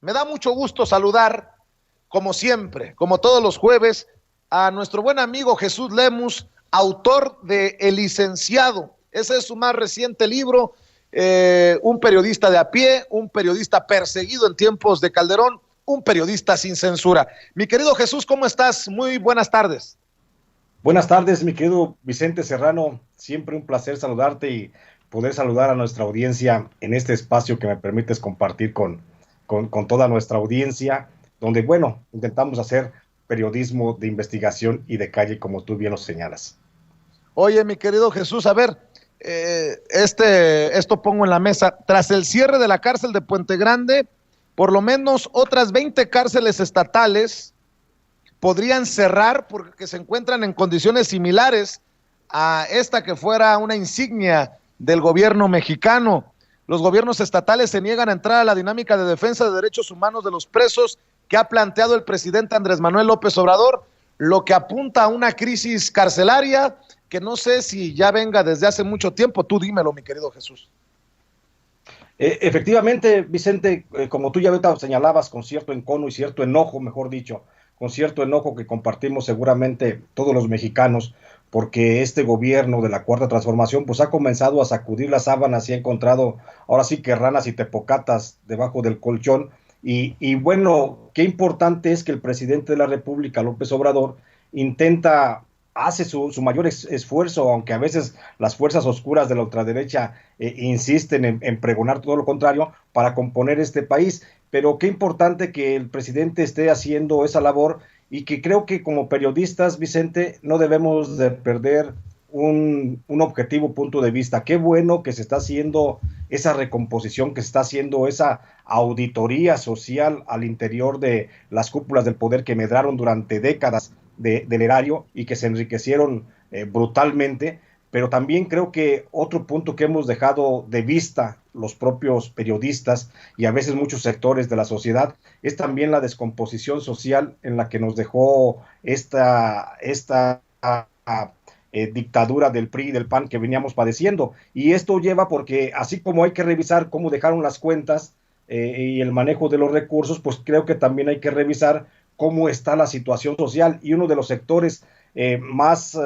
Me da mucho gusto saludar, como siempre, como todos los jueves, a nuestro buen amigo Jesús Lemus, autor de El Licenciado. Ese es su más reciente libro, un periodista de a pie, un periodista perseguido en tiempos de Calderón, un periodista sin censura. Mi querido Jesús, ¿cómo estás? Muy buenas tardes. Buenas tardes, mi querido Vicente Serrano. Siempre un placer saludarte y poder saludar a nuestra audiencia en este espacio que me permites compartir con toda nuestra audiencia, donde, bueno, intentamos hacer periodismo de investigación y de calle, como tú bien lo señalas. Oye, mi querido Jesús, a ver, esto pongo en la mesa. Tras el cierre de la cárcel de Puente Grande, por lo menos otras 20 cárceles estatales podrían cerrar porque se encuentran en condiciones similares a esta que fuera una insignia del gobierno mexicano. Los gobiernos estatales se niegan a entrar a la dinámica de defensa de derechos humanos de los presos que ha planteado el presidente Andrés Manuel López Obrador, lo que apunta a una crisis carcelaria que no sé si ya venga desde hace mucho tiempo. Tú dímelo, mi querido Jesús. Efectivamente, Vicente, como tú ya ahorita señalabas, con cierto encono y cierto enojo, mejor dicho, con cierto enojo que compartimos seguramente todos los mexicanos, porque este gobierno de la Cuarta Transformación pues ha comenzado a sacudir las sábanas y ha encontrado ahora sí que ranas y tepocatas debajo del colchón. Y bueno, qué importante es que el presidente de la República, López Obrador, intenta hace su mayor esfuerzo, aunque a veces las fuerzas oscuras de la ultraderecha insisten en pregonar todo lo contrario, para componer este país. Pero qué importante que el presidente esté haciendo esa labor y que creo que como periodistas, Vicente, no debemos de perder un objetivo punto de vista. Qué bueno que se está haciendo esa recomposición, que se está haciendo esa auditoría social al interior de las cúpulas del poder que medraron durante décadas del erario y que se enriquecieron brutalmente, pero también creo que otro punto que hemos dejado de vista los propios periodistas y a veces muchos sectores de la sociedad es también la descomposición social en la que nos dejó esta dictadura del PRI y del PAN que veníamos padeciendo. Y esto lleva porque así como hay que revisar cómo dejaron las cuentas y el manejo de los recursos, pues creo que también hay que revisar cómo está la situación social. Y uno de los sectores más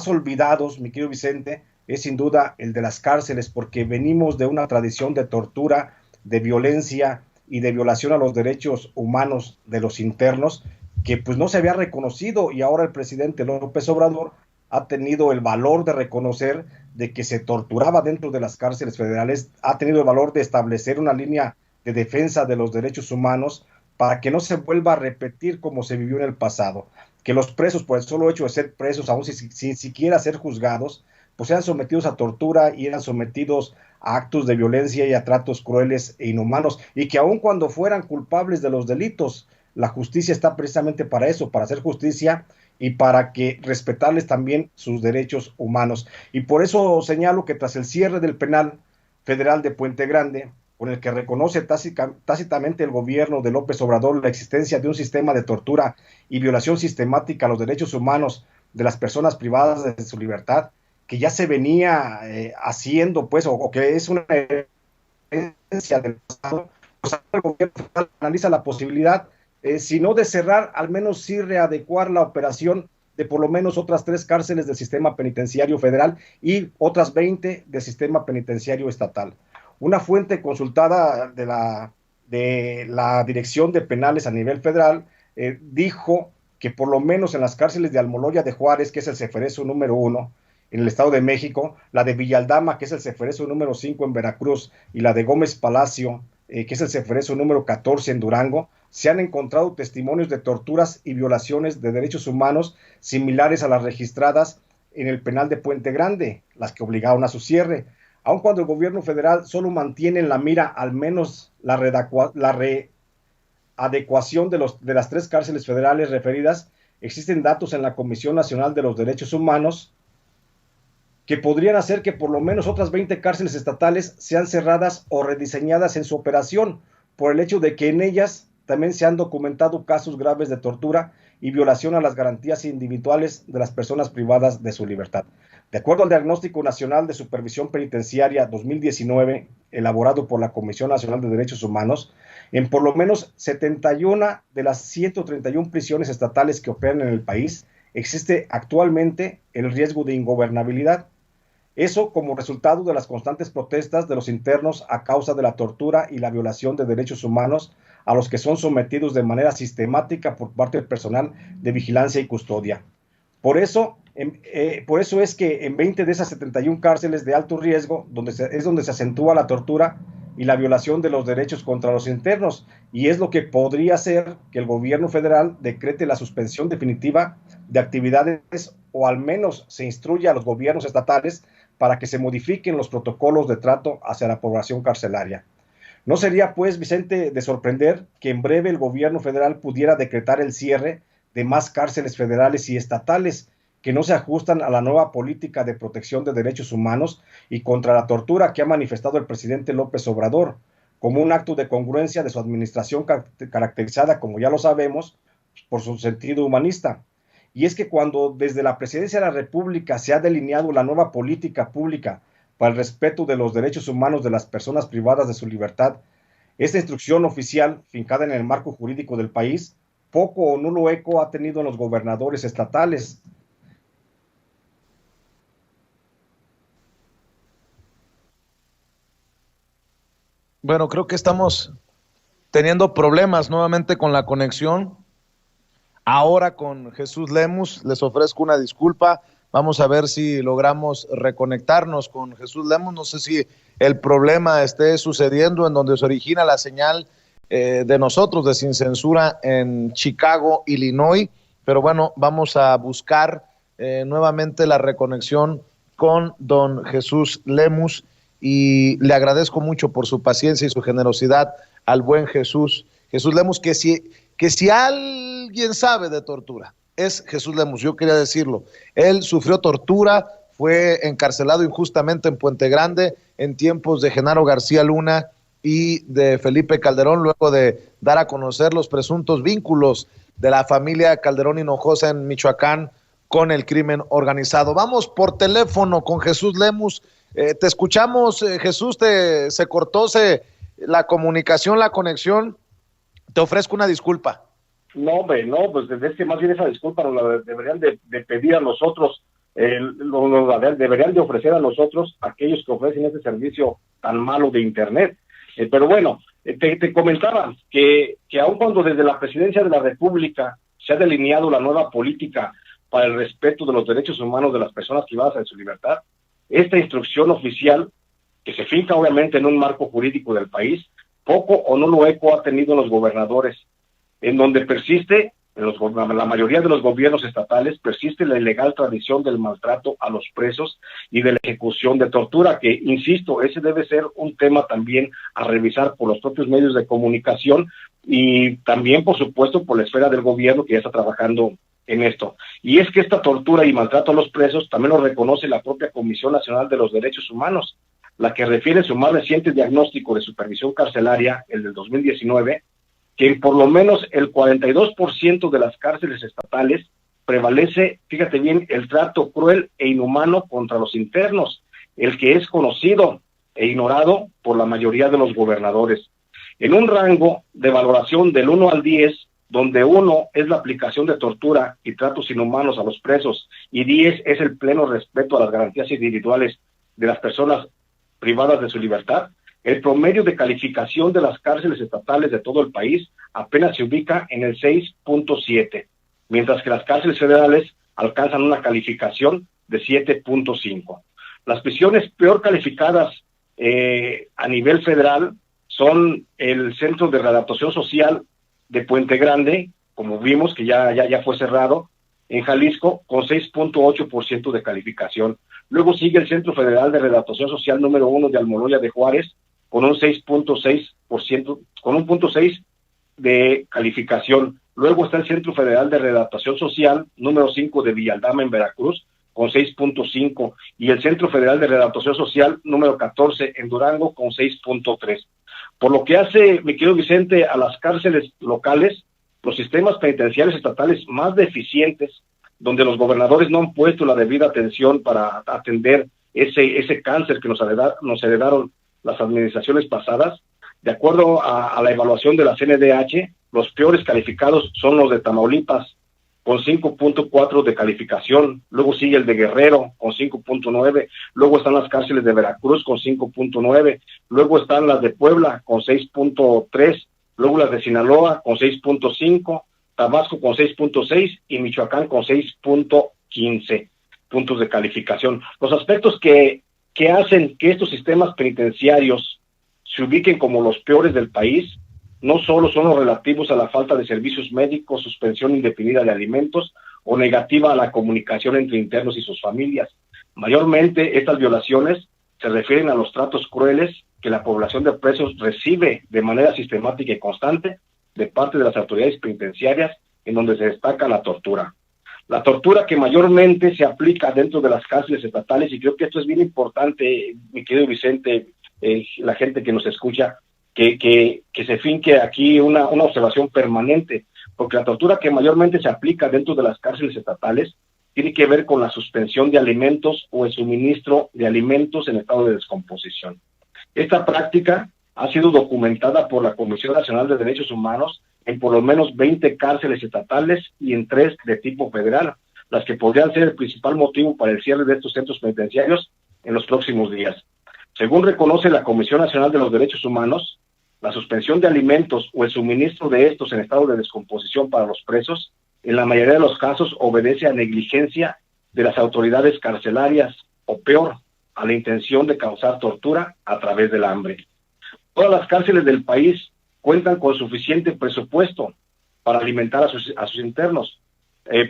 olvidados, mi querido Vicente, es sin duda el de las cárceles, porque venimos de una tradición de tortura, de violencia y de violación a los derechos humanos de los internos, que pues no se había reconocido, y ahora el presidente López Obrador ha tenido el valor de reconocer de que se torturaba dentro de las cárceles federales, ha tenido el valor de establecer una línea de defensa de los derechos humanos para que no se vuelva a repetir como se vivió en el pasado, que los presos por el solo hecho de ser presos, aún sin siquiera ser juzgados, pues sean sometidos a tortura y eran sometidos a actos de violencia y a tratos crueles e inhumanos, y que aun cuando fueran culpables de los delitos, la justicia está precisamente para eso, para hacer justicia y para que respetarles también sus derechos humanos. Y por eso señalo que tras el cierre del penal federal de Puente Grande, con el que reconoce tácitamente el gobierno de López Obrador la existencia de un sistema de tortura y violación sistemática a los derechos humanos de las personas privadas de su libertad, que ya se venía haciendo, pues, o que es una herencia del pasado, pues el gobierno analiza la posibilidad, si no de cerrar, al menos sí readecuar la operación de por lo menos otras 3 cárceles del sistema penitenciario federal y otras 20 del sistema penitenciario estatal. Una fuente consultada de la Dirección de Penales a nivel federal dijo que por lo menos en las cárceles de Almoloya de Juárez, que es el Ceferezo número 1, en el Estado de México, la de Villaldama, que es el Ceferezo número 5 en Veracruz, y la de Gómez Palacio, que es el Ceferezo número 14 en Durango, se han encontrado testimonios de torturas y violaciones de derechos humanos similares a las registradas en el penal de Puente Grande, las que obligaron a su cierre. Aun cuando el gobierno federal solo mantiene en la mira al menos la readecuación de las 3 cárceles federales referidas, existen datos en la Comisión Nacional de los Derechos Humanos que podrían hacer que por lo menos otras 20 cárceles estatales sean cerradas o rediseñadas en su operación, por el hecho de que en ellas también se han documentado casos graves de tortura y violación a las garantías individuales de las personas privadas de su libertad. De acuerdo al Diagnóstico Nacional de Supervisión Penitenciaria 2019, elaborado por la Comisión Nacional de Derechos Humanos, en por lo menos 71 de las 131 prisiones estatales que operan en el país, existe actualmente el riesgo de ingobernabilidad. Eso como resultado de las constantes protestas de los internos a causa de la tortura y la violación de derechos humanos a los que son sometidos de manera sistemática por parte del personal de vigilancia y custodia. Por eso es que en 20 de esas 71 cárceles de alto riesgo es donde se acentúa la tortura y la violación de los derechos contra los internos, y es lo que podría hacer que el gobierno federal decrete la suspensión definitiva de actividades, o al menos se instruya a los gobiernos estatales para que se modifiquen los protocolos de trato hacia la población carcelaria. ¿No sería, pues, Vicente, de sorprender que en breve el gobierno federal pudiera decretar el cierre de más cárceles federales y estatales que no se ajustan a la nueva política de protección de derechos humanos y contra la tortura que ha manifestado el presidente López Obrador, como un acto de congruencia de su administración caracterizada, como ya lo sabemos, por su sentido humanista? Y es que cuando desde la Presidencia de la República se ha delineado la nueva política pública para el respeto de los derechos humanos de las personas privadas de su libertad, esta instrucción oficial, fincada en el marco jurídico del país, poco o nulo eco ha tenido en los gobernadores estatales. Bueno, creo que estamos teniendo problemas nuevamente con la conexión. Ahora con Jesús Lemus, les ofrezco una disculpa. Vamos a ver si logramos reconectarnos con Jesús Lemus. No sé si el problema esté sucediendo en donde se origina la señal de nosotros de Sin Censura en Chicago, Illinois. Pero bueno, vamos a buscar nuevamente la reconexión con don Jesús Lemus. Y le agradezco mucho por su paciencia y su generosidad al buen Jesús Lemus, que si alguien sabe de tortura, es Jesús Lemus. Yo quería decirlo, él sufrió tortura, fue encarcelado injustamente en Puente Grande en tiempos de Genaro García Luna y de Felipe Calderón, luego de dar a conocer los presuntos vínculos de la familia Calderón Hinojosa en Michoacán con el crimen organizado. Vamos por teléfono con Jesús Lemus. Te escuchamos, Jesús. Se cortó la comunicación, la conexión. Te ofrezco una disculpa. No, hombre, no, pues es que más bien esa disculpa nos la deberían de pedir a nosotros, deberían de ofrecer a nosotros aquellos que ofrecen ese servicio tan malo de Internet. Pero bueno, te comentaba que aun cuando desde la Presidencia de la República se ha delineado la nueva política para el respeto de los derechos humanos de las personas privadas de su libertad, esta instrucción oficial, que se finca obviamente en un marco jurídico del país, poco o nulo eco ha tenido en los gobernadores, en donde persiste, la mayoría de los gobiernos estatales, persiste la ilegal tradición del maltrato a los presos y de la ejecución de tortura, que, insisto, ese debe ser un tema también a revisar por los propios medios de comunicación y también, por supuesto, por la esfera del gobierno que ya está trabajando en esto. Y es que esta tortura y maltrato a los presos también lo reconoce la propia Comisión Nacional de los Derechos Humanos, la que refiere en su más reciente diagnóstico de supervisión carcelaria, el del 2019, que en por lo menos el 42% de las cárceles estatales prevalece, fíjate bien, el trato cruel e inhumano contra los internos, el que es conocido e ignorado por la mayoría de los gobernadores. En un rango de valoración del 1 al 10, donde 1 es la aplicación de tortura y tratos inhumanos a los presos, y 10 es el pleno respeto a las garantías individuales de las personas privadas de su libertad, el promedio de calificación de las cárceles estatales de todo el país apenas se ubica en el 6.7, mientras que las cárceles federales alcanzan una calificación de 7.5. Las prisiones peor calificadas a nivel federal son el Centro de Readaptación Social de Puente Grande, como vimos que ya fue cerrado, en Jalisco, con 6.8% de calificación. Luego sigue el Centro Federal de Readaptación Social número 1 de Almoloya de Juárez, con un 6.6%, con un 0.6 de calificación. Luego está el Centro Federal de Readaptación Social número 5 de Villaldama en Veracruz, con 6.5, y el Centro Federal de Readaptación Social número 14 en Durango, con 6.3. Por lo que hace, mi querido Vicente, a las cárceles locales, los sistemas penitenciarios estatales más deficientes donde los gobernadores no han puesto la debida atención para atender ese cáncer que nos heredaron las administraciones pasadas. De acuerdo a la evaluación de la CNDH, los peores calificados son los de Tamaulipas, con 5.4 de calificación, luego sigue el de Guerrero con 5.9, luego están las cárceles de Veracruz con 5.9, luego están las de Puebla con 6.3, luego las de Sinaloa con 6.5, Tabasco con 6.6 y Michoacán con 6.15 puntos de calificación. Los aspectos que hacen que estos sistemas penitenciarios se ubiquen como los peores del país no solo son los relativos a la falta de servicios médicos, suspensión indefinida de alimentos o negativa a la comunicación entre internos y sus familias. Mayormente estas violaciones se refieren a los tratos crueles que la población de presos recibe de manera sistemática y constante de parte de las autoridades penitenciarias, en donde se destaca la tortura. La tortura que mayormente se aplica dentro de las cárceles estatales, y creo que esto es bien importante, mi querido Vicente, la gente que nos escucha, que se finque aquí una observación permanente, porque la tortura que mayormente se aplica dentro de las cárceles estatales tiene que ver con la suspensión de alimentos o el suministro de alimentos en estado de descomposición. Esta práctica ha sido documentada por la Comisión Nacional de Derechos Humanos en por lo menos 20 cárceles estatales y en 3 de tipo federal, las que podrían ser el principal motivo para el cierre de estos centros penitenciarios en los próximos días. Según reconoce la Comisión Nacional de los Derechos Humanos, la suspensión de alimentos o el suministro de estos en estado de descomposición para los presos, en la mayoría de los casos obedece a negligencia de las autoridades carcelarias o peor, a la intención de causar tortura a través del hambre. Todas las cárceles del país cuentan con suficiente presupuesto para alimentar a sus internos.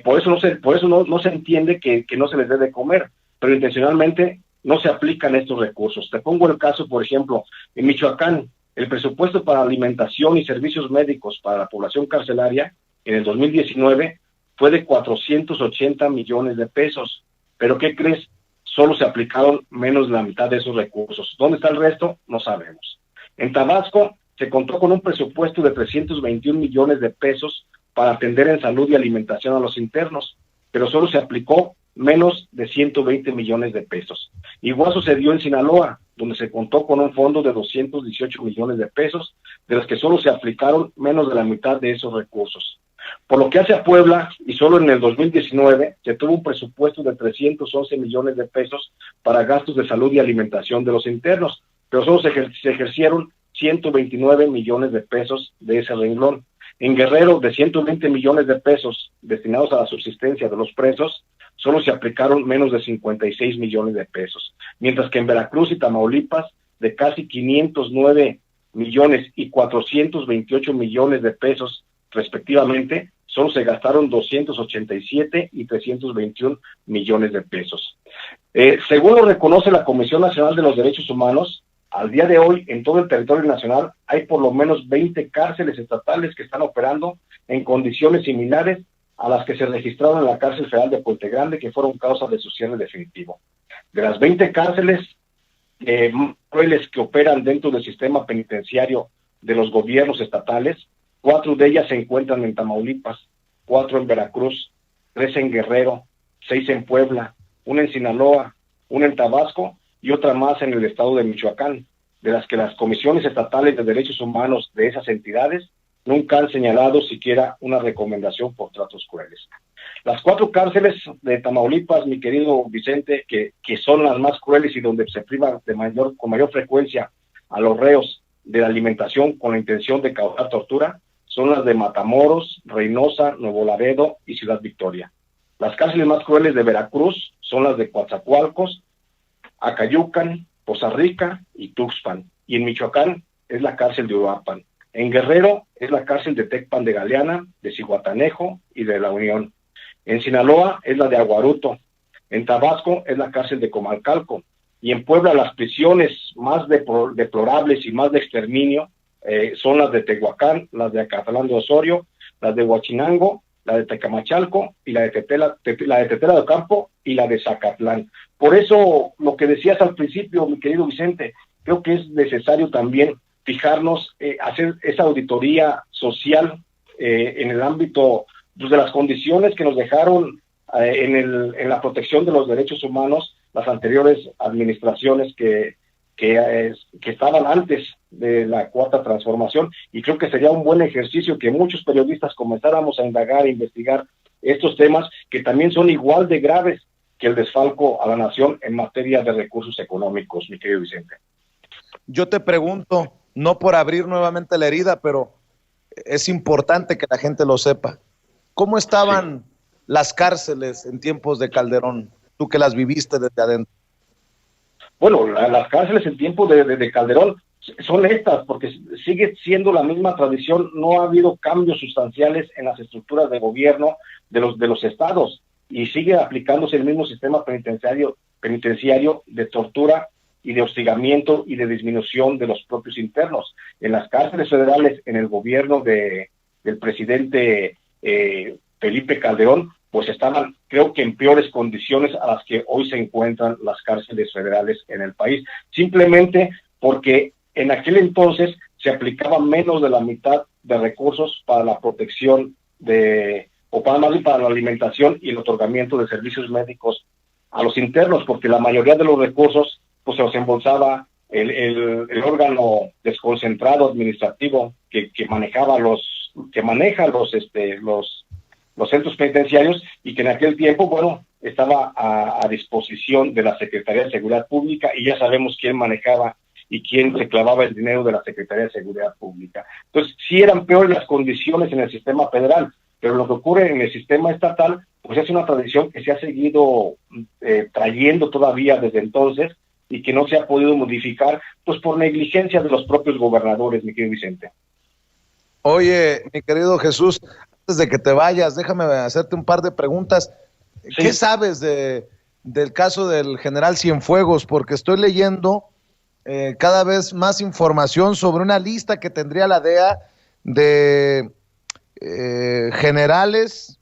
Por eso no se entiende que no se les debe comer, pero intencionalmente no se aplican estos recursos. Te pongo el caso, por ejemplo, en Michoacán, el presupuesto para alimentación y servicios médicos para la población carcelaria en el 2019 fue de 480 millones de pesos. ¿Pero qué crees? Solo se aplicaron menos de la mitad de esos recursos. ¿Dónde está el resto? No sabemos. En Tabasco se contó con un presupuesto de 321 millones de pesos para atender en salud y alimentación a los internos, pero solo se aplicó menos de 120 millones de pesos. Igual sucedió en Sinaloa, donde se contó con un fondo de 218 millones de pesos, de los que solo se aplicaron menos de la mitad de esos recursos. Por lo que hace a Puebla, y solo en el 2019, se tuvo un presupuesto de 311 millones de pesos para gastos de salud y alimentación de los internos, pero solo se ejercieron 129 millones de pesos de ese renglón. En Guerrero, de 120 millones de pesos destinados a la subsistencia de los presos, solo se aplicaron menos de 56 millones de pesos, mientras que en Veracruz y Tamaulipas, de casi 509 millones y 428 millones de pesos respectivamente, solo se gastaron 287 y 321 millones de pesos. Según lo reconoce la Comisión Nacional de los Derechos Humanos, al día de hoy, en todo el territorio nacional, hay por lo menos 20 cárceles estatales que están operando en condiciones similares a las que se registraron en la cárcel federal de Puente Grande, que fueron causa de su cierre definitivo. De las 20 cárceles crueles que operan dentro del sistema penitenciario de los gobiernos estatales, 4 de ellas se encuentran en Tamaulipas, 4 en Veracruz, 3 en Guerrero, 6 en Puebla, 1 en Sinaloa, 1 en Tabasco y otra más en el estado de Michoacán, de las que las comisiones estatales de derechos humanos de esas entidades nunca han señalado siquiera una recomendación por tratos crueles. Las 4 cárceles de Tamaulipas, mi querido Vicente, que son las más crueles y donde se priva con mayor frecuencia a los reos de la alimentación con la intención de causar tortura, son las de Matamoros, Reynosa, Nuevo Laredo y Ciudad Victoria. Las cárceles más crueles de Veracruz son las de Coatzacoalcos, Acayucan, Poza Rica y Tuxpan. Y en Michoacán es la cárcel de Uruapan. En Guerrero es la cárcel de Tecpan de Galeana, de Zihuatanejo y de La Unión. En Sinaloa es la de Aguaruto. En Tabasco es la cárcel de Comalcalco. Y en Puebla las prisiones más deplorables y más de exterminio son las de Tehuacán, las de Acatlán de Osorio, las de Huachinango, la de Tecamachalco y la de Tetela de Ocampo y la de Zacatlán. Por eso, lo que decías al principio, mi querido Vicente, creo que es necesario también fijarnos, hacer esa auditoría social en el ámbito pues, de las condiciones que nos dejaron en la protección de los derechos humanos las anteriores administraciones que estaban antes de la cuarta transformación, y creo que sería un buen ejercicio que muchos periodistas comenzáramos a indagar, a investigar estos temas que también son igual de graves que el desfalco a la nación en materia de recursos económicos, mi querido Vicente. Yo te pregunto, no por abrir nuevamente la herida, pero es importante que la gente lo sepa. ¿Cómo estaban las cárceles en tiempos de Calderón? Tú que las viviste desde adentro. Bueno, las cárceles en tiempos de Calderón son estas, porque sigue siendo la misma tradición, no ha habido cambios sustanciales en las estructuras de gobierno de los estados, y sigue aplicándose el mismo sistema penitenciario de tortura y de hostigamiento y de disminución de los propios internos. En las cárceles federales, en el gobierno del presidente Felipe Calderón, pues estaban, creo que en peores condiciones a las que hoy se encuentran las cárceles federales en el país, simplemente porque en aquel entonces se aplicaba menos de la mitad de recursos para la protección para la alimentación y el otorgamiento de servicios médicos a los internos, porque la mayoría de los recursos pues se los embolsaba el órgano desconcentrado administrativo que maneja los centros penitenciarios, y que en aquel tiempo, bueno, estaba a disposición de la Secretaría de Seguridad Pública, y ya sabemos quién manejaba y quién se clavaba el dinero de la Secretaría de Seguridad Pública. Entonces, sí eran peores las condiciones en el sistema federal, pero lo que ocurre en el sistema estatal, pues es una tradición que se ha seguido trayendo todavía desde entonces, y que no se ha podido modificar, pues por negligencia de los propios gobernadores, mi querido Vicente. Oye, mi querido Jesús, antes de que te vayas, déjame hacerte un par de preguntas. Sí. ¿Qué sabes del caso del general Cienfuegos? Porque estoy leyendo cada vez más información sobre una lista que tendría la DEA de generales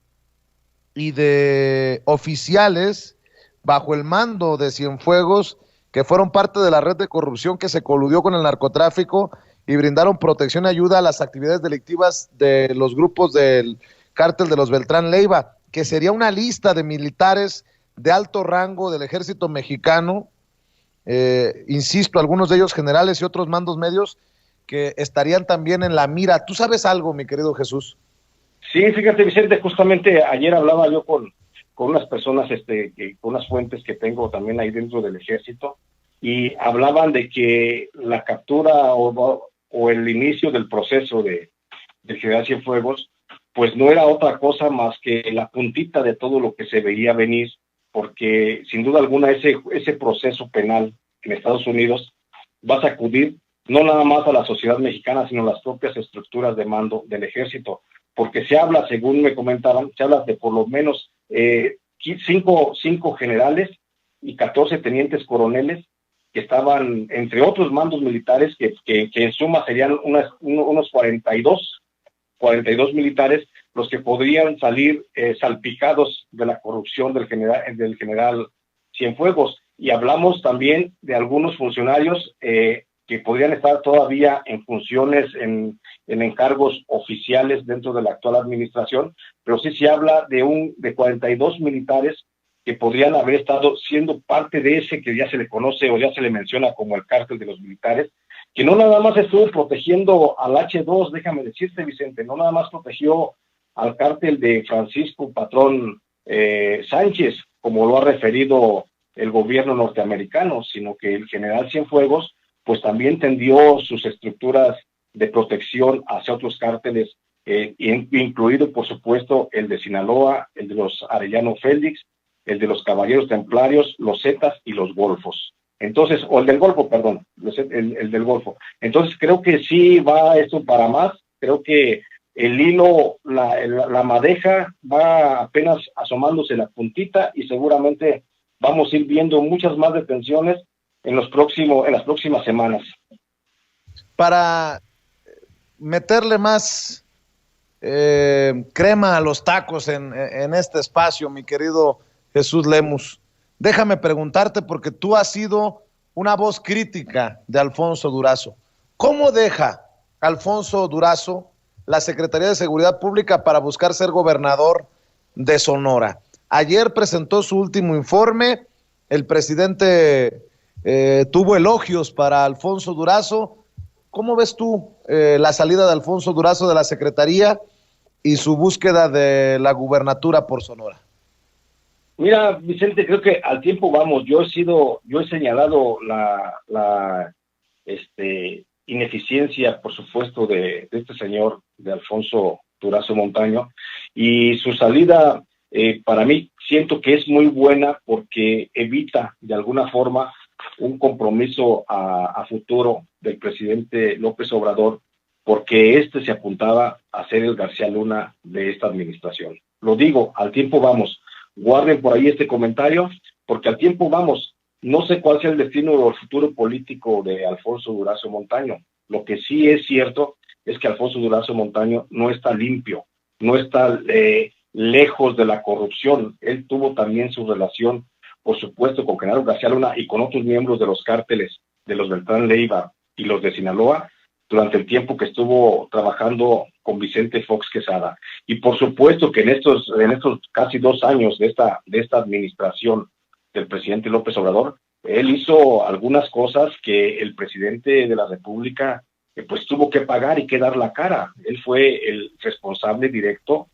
y de oficiales bajo el mando de Cienfuegos que fueron parte de la red de corrupción que se coludió con el narcotráfico y brindaron protección y ayuda a las actividades delictivas de los grupos del cártel de los Beltrán Leiva, que sería una lista de militares de alto rango del ejército mexicano, insisto, algunos de ellos generales y otros mandos medios que estarían también en la mira. ¿Tú sabes algo, mi querido Jesús? Sí, fíjate, Vicente, justamente ayer hablaba yo con unas personas, con unas fuentes que tengo también ahí dentro del ejército, y hablaban de que la captura o el inicio del proceso del general Cienfuegos, pues no era otra cosa más que la puntita de todo lo que se veía venir, porque sin duda alguna ese proceso penal en Estados Unidos va a sacudir no nada más a la sociedad mexicana, sino las propias estructuras de mando del ejército, porque se habla, según me comentaban, se habla de por lo menos 5 generales y 14 tenientes coroneles que estaban, entre otros mandos militares, que en suma serían unos 42 militares los que podrían salir salpicados de la corrupción del general Cienfuegos. Y hablamos también de algunos funcionarios que podrían estar todavía en funciones, en encargos oficiales dentro de la actual administración, pero sí se habla de 42 militares que podrían haber estado siendo parte de ese que ya se le conoce o ya se le menciona como el cártel de los militares, que no nada más estuvo protegiendo al H2, déjame decirte, Vicente, no nada más protegió al cártel de Francisco Patrón Sánchez, como lo ha referido el gobierno norteamericano, sino que el general Cienfuegos pues también tendió sus estructuras de protección hacia otros cárteles, incluido por supuesto el de Sinaloa, el de los Arellano Félix, el de los Caballeros Templarios, los Zetas y los Golfos. Entonces, o el del Golfo, perdón, el del Golfo. Entonces creo que sí va esto para más, creo que el hilo, la madeja va apenas asomándose la puntita, y seguramente vamos a ir viendo muchas más detenciones en las próximas semanas. Para meterle más crema a los tacos en este espacio, mi querido Jesús Lemus, déjame preguntarte, porque tú has sido una voz crítica de Alfonso Durazo. ¿Cómo deja Alfonso Durazo la Secretaría de Seguridad Pública para buscar ser gobernador de Sonora? Ayer presentó su último informe, el presidente tuvo elogios para Alfonso Durazo. ¿Cómo ves tú la salida de Alfonso Durazo de la Secretaría y su búsqueda de la gubernatura por Sonora? Mira, Vicente, creo que al tiempo vamos. Yo he señalado la ineficiencia, por supuesto, de este señor, de Alfonso Durazo Montaño, y su salida, para mí, siento que es muy buena porque evita, de alguna forma, un compromiso a futuro del presidente López Obrador, porque se apuntaba a ser el García Luna de esta administración. Lo digo, al tiempo vamos. Guarden por ahí este comentario, porque al tiempo vamos. No sé cuál sea el destino o el futuro político de Alfonso Durazo Montaño. Lo que sí es cierto es que Alfonso Durazo Montaño no está limpio, no está lejos de la corrupción. Él tuvo también su relación, por supuesto, con Genaro García Luna y con otros miembros de los cárteles, de los Beltrán Leiva y los de Sinaloa, durante el tiempo que estuvo trabajando con Vicente Fox Quesada. Y por supuesto que en estos casi 2 años de esta administración del presidente López Obrador, él hizo algunas cosas que el presidente de la República pues tuvo que pagar y que dar la cara. Él fue el responsable directo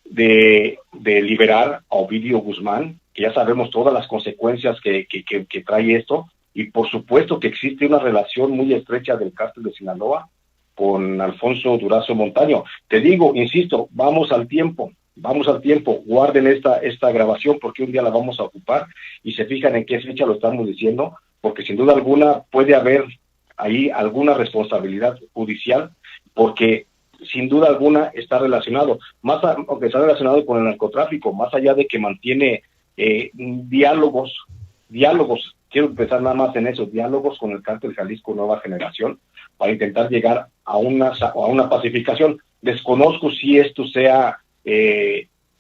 de liberar a Ovidio Guzmán, que ya sabemos todas las consecuencias que trae esto, y por supuesto que existe una relación muy estrecha del cártel de Sinaloa con Alfonso Durazo Montaño. Te digo, insisto, vamos al tiempo, guarden esta grabación porque un día la vamos a ocupar y se fijan en qué fecha lo estamos diciendo, porque sin duda alguna puede haber ahí alguna responsabilidad judicial, porque sin duda alguna está relacionado, aunque está relacionado con el narcotráfico, más allá de que mantiene diálogos, quiero empezar nada más en esos diálogos con el cártel Jalisco Nueva Generación para intentar llegar a una pacificación. Desconozco si esto sea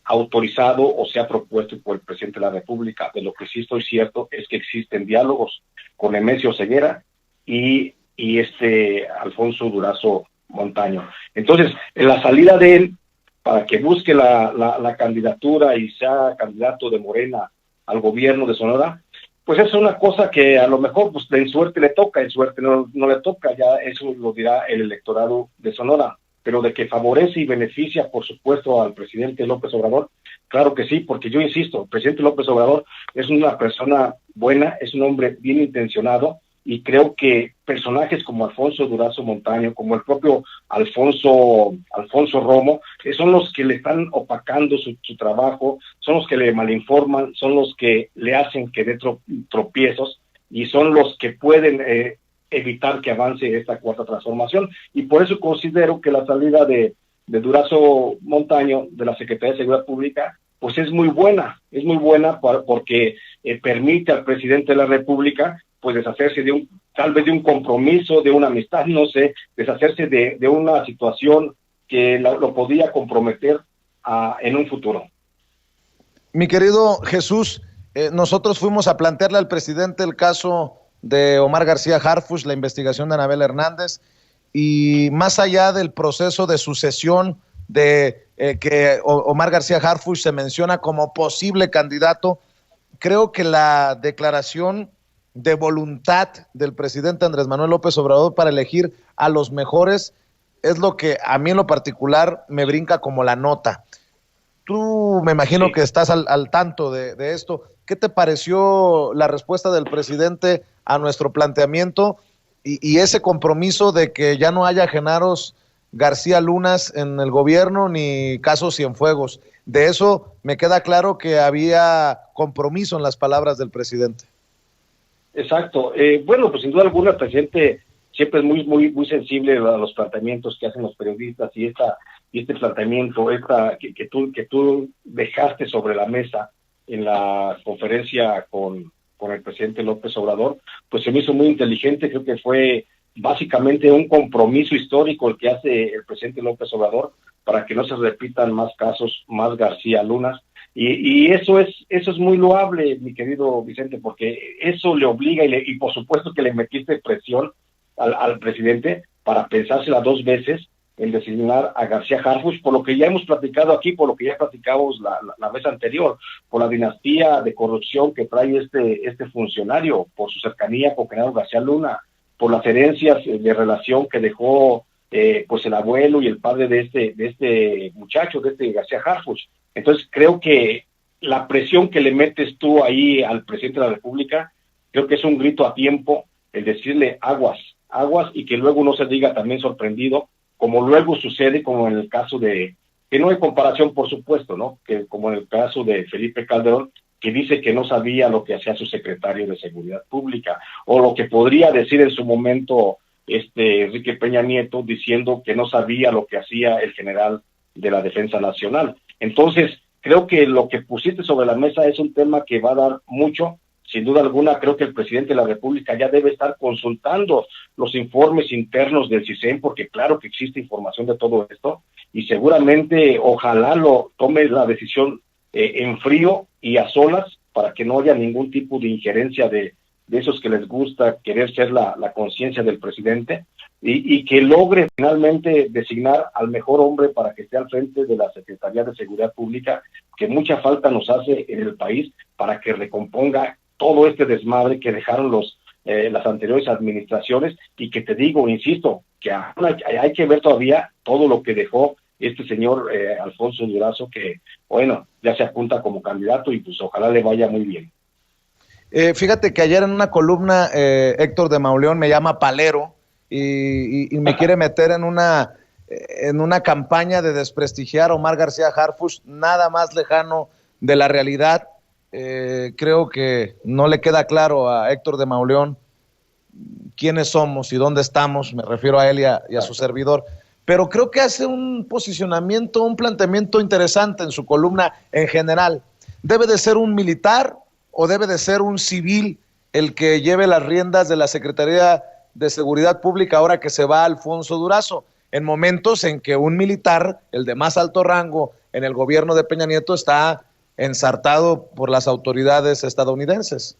autorizado o sea propuesto por el presidente de la República. De lo que sí estoy cierto es que existen diálogos con Nemesio Ceguera y Alfonso Durazo Montaño. Entonces, en la salida de él, para que busque la candidatura y sea candidato de Morena al gobierno de Sonora, pues es una cosa que a lo mejor pues en suerte le toca, en suerte no le toca, ya eso lo dirá el electorado de Sonora, pero de que favorece y beneficia, por supuesto, al presidente López Obrador, claro que sí, porque yo insisto, el presidente López Obrador es una persona buena, es un hombre bien intencionado, y creo que personajes como Alfonso Durazo Montaño, como el propio Alfonso Romo, son los que le están opacando su trabajo, son los que le malinforman, son los que le hacen que dé tropiezos, y son los que pueden evitar que avance esta cuarta transformación. Y por eso considero que la salida de Durazo Montaño de la Secretaría de Seguridad Pública pues es muy buena porque permite al presidente de la República pues deshacerse tal vez de un compromiso, de una amistad, no sé, deshacerse de una situación que lo podía comprometer en un futuro. Mi querido Jesús, nosotros fuimos a plantearle al presidente el caso de Omar García Harfuch, la investigación de Anabel Hernández, y más allá del proceso de sucesión de que Omar García Harfuch se menciona como posible candidato, creo que la declaración de voluntad del presidente Andrés Manuel López Obrador para elegir a los mejores es lo que a mí en lo particular me brinca como la nota. Tú me imagino que estás al tanto de esto. ¿Qué te pareció la respuesta del presidente a nuestro planteamiento y ese compromiso de que ya no haya Genaros García Lunas en el gobierno ni casos Cienfuegos? De eso me queda claro que había compromiso en las palabras del presidente. Exacto. Bueno, pues sin duda alguna el presidente siempre es muy sensible a los planteamientos que hacen los periodistas y este planteamiento que tú dejaste sobre la mesa en la conferencia con el presidente López Obrador, pues se me hizo muy inteligente. Creo que fue básicamente un compromiso histórico el que hace el presidente López Obrador para que no se repitan más casos, más García Lunas. Y eso es muy loable, mi querido Vicente, porque eso le obliga y por supuesto que le metiste presión al presidente para pensársela 2 veces el designar a García Harfuch, por lo que ya hemos platicado aquí, por lo que ya platicamos la vez anterior, por la dinastía de corrupción que trae este funcionario, por su cercanía con Genaro García Luna, por las herencias de relación que dejó pues el abuelo y el padre de este muchacho, de este García Harfuch. Entonces creo que la presión que le metes tú ahí al presidente de la República, creo que es un grito a tiempo el decirle aguas, y que luego no se diga también sorprendido, como luego sucede, como en el caso de, que no hay comparación por supuesto, ¿no? Que como en el caso de Felipe Calderón, que dice que no sabía lo que hacía su secretario de Seguridad Pública, o lo que podría decir en su momento Enrique Peña Nieto, diciendo que no sabía lo que hacía el general de la Defensa Nacional. Entonces, creo que lo que pusiste sobre la mesa es un tema que va a dar mucho. Sin duda alguna, creo que el presidente de la República ya debe estar consultando los informes internos del CISEN, porque claro que existe información de todo esto, y seguramente ojalá lo tome la decisión en frío y a solas, para que no haya ningún tipo de injerencia de esos que les gusta querer ser la conciencia del presidente, y que logre finalmente designar al mejor hombre para que esté al frente de la Secretaría de Seguridad Pública, que mucha falta nos hace en el país para que recomponga todo este desmadre que dejaron las anteriores administraciones, y que te digo, insisto, que hay que ver todavía todo lo que dejó este señor Alfonso Durazo, que bueno, ya se apunta como candidato y pues ojalá le vaya muy bien. Fíjate que ayer en una columna Héctor de Mauleón me llama palero y me quiere meter en una campaña de desprestigiar a Omar García Harfuch, nada más lejano de la realidad. Creo que no le queda claro a Héctor de Mauleón quiénes somos y dónde estamos, me refiero a él y a su servidor, pero creo que hace un posicionamiento, un planteamiento interesante en su columna en general. ¿Debe de ser un militar o debe de ser un civil el que lleve las riendas de la Secretaría de Seguridad Pública ahora que se va Alfonso Durazo, en momentos en que un militar, el de más alto rango en el gobierno de Peña Nieto, está ensartado por las autoridades estadounidenses?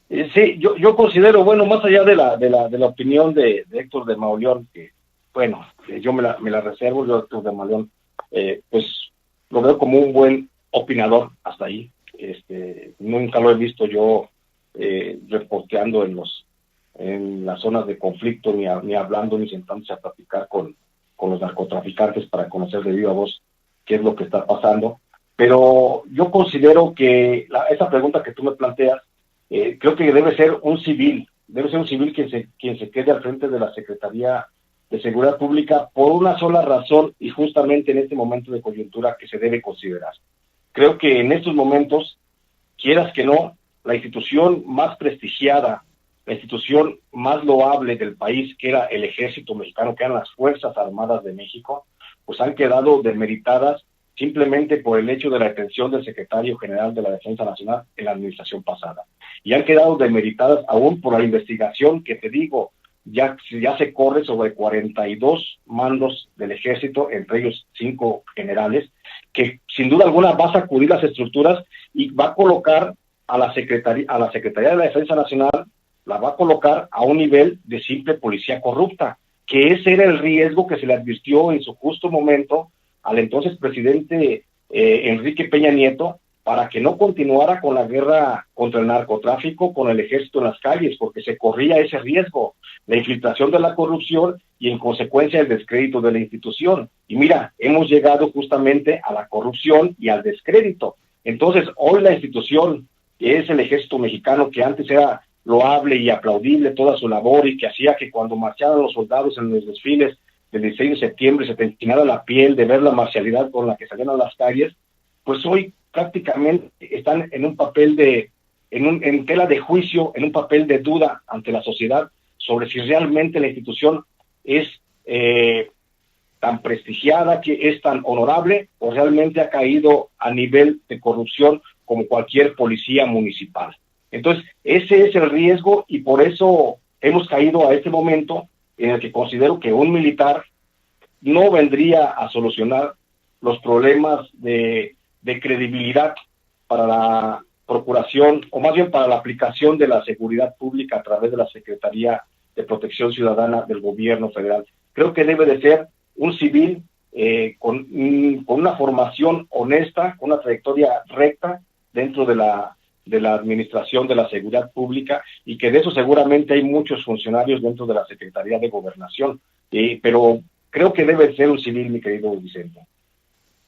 Sí, yo considero, bueno, más allá de la opinión de Héctor de Mauleón, que bueno, yo me la reservo, yo Héctor de Mauleón, pues lo veo como un buen opinador hasta ahí. Nunca lo he visto yo reporteando en las zonas de conflicto, ni hablando, ni sentándose a platicar con los narcotraficantes para conocer de viva voz qué es lo que está pasando. Pero yo considero que esa pregunta que tú me planteas, creo que debe ser un civil quien se quede al frente de la Secretaría de Seguridad Pública, por una sola razón, y justamente en este momento de coyuntura que se debe considerar. Creo que en estos momentos, quieras que no, la institución más prestigiada, la institución más loable del país, que era el Ejército Mexicano, que eran las Fuerzas Armadas de México, pues han quedado demeritadas simplemente por el hecho de la detención del secretario general de la Defensa Nacional en la administración pasada. Y han quedado demeritadas aún por la investigación que, te digo, ya se corre sobre 42 mandos del ejército, entre ellos 5 generales, que sin duda alguna va a sacudir las estructuras y va a colocar a la Secretaría de la Defensa Nacional, la va a colocar a un nivel de simple policía corrupta, que ese era el riesgo que se le advirtió en su justo momento al entonces presidente Enrique Peña Nieto, para que no continuara con la guerra contra el narcotráfico, con el ejército en las calles, porque se corría ese riesgo, la infiltración de la corrupción y en consecuencia el descrédito de la institución. Y mira, hemos llegado justamente a la corrupción y al descrédito. Entonces, hoy la institución, que es el Ejército Mexicano, que antes era loable y aplaudible toda su labor y que hacía que cuando marchaban los soldados en los desfiles del 16 de septiembre se te enchinara la piel de ver la marcialidad con la que salían a las calles, pues hoy prácticamente están en un papel en tela de juicio, en un papel de duda ante la sociedad sobre si realmente la institución es tan prestigiada, que es tan honorable, o realmente ha caído a nivel de corrupción como cualquier policía municipal. Entonces, ese es el riesgo y por eso hemos caído a este momento en el que considero que un militar no vendría a solucionar los problemas de credibilidad para la procuración, o más bien para la aplicación de la seguridad pública a través de la Secretaría de Protección Ciudadana del Gobierno Federal. Creo que debe de ser un civil con una formación honesta, con una trayectoria recta dentro de la administración de la seguridad pública, y que de eso seguramente hay muchos funcionarios dentro de la Secretaría de Gobernación, pero creo que debe ser un civil, mi querido Vicente.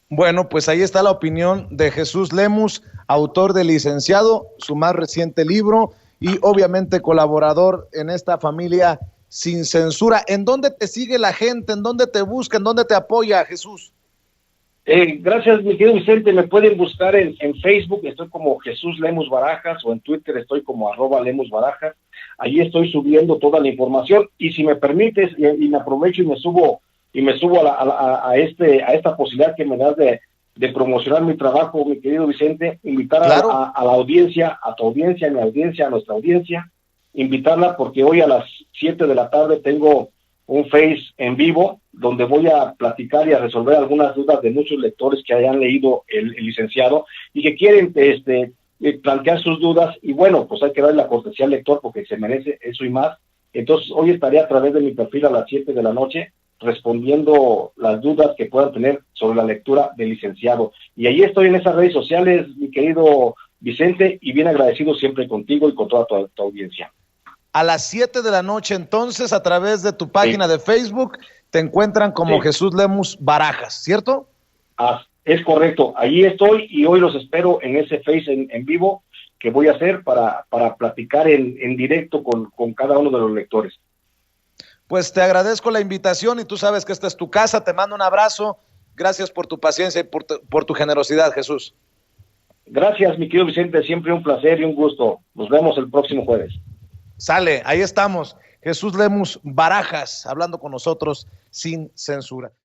Bueno, pues ahí está la opinión de Jesús Lemus, autor de Licenciado, su más reciente libro, y obviamente colaborador en esta familia sin censura. ¿En dónde te sigue la gente? ¿En dónde te busca? ¿En dónde te apoya, Jesús? Gracias, mi querido Vicente. Me pueden buscar en Facebook, estoy como Jesús Lemus Barajas, o en Twitter estoy como @Lemus Barajas. Allí estoy subiendo toda la información, y si me permites, y me aprovecho y me subo a esta posibilidad que me das de promocionar mi trabajo, mi querido Vicente, invitar claro. a la audiencia, a tu audiencia, a mi audiencia, a nuestra audiencia, invitarla porque hoy a las 7 de la tarde tengo un Face en vivo donde voy a platicar y a resolver algunas dudas de muchos lectores que hayan leído el Licenciado y que quieren plantear sus dudas, y bueno, pues hay que darle la cortesía al lector porque se merece eso y más. Entonces hoy estaré a través de mi perfil a las 7 de la noche respondiendo las dudas que puedan tener sobre la lectura del Licenciado. Y ahí estoy en esas redes sociales, mi querido Vicente, y bien agradecido siempre contigo y con toda tu audiencia. A las 7 de la noche, entonces, a través de tu página de Facebook, te encuentran como Jesús Lemus Barajas, ¿cierto? Es correcto, ahí estoy, y hoy los espero en ese Face en vivo que voy a hacer para platicar en directo con cada uno de los lectores. Pues te agradezco la invitación, y tú sabes que esta es tu casa. Te mando un abrazo. Gracias por tu paciencia y por tu generosidad, Jesús. Gracias, mi querido Vicente. Siempre un placer y un gusto. Nos vemos el próximo jueves. Sale, ahí estamos. Jesús Lemus Barajas, hablando con nosotros sin censura.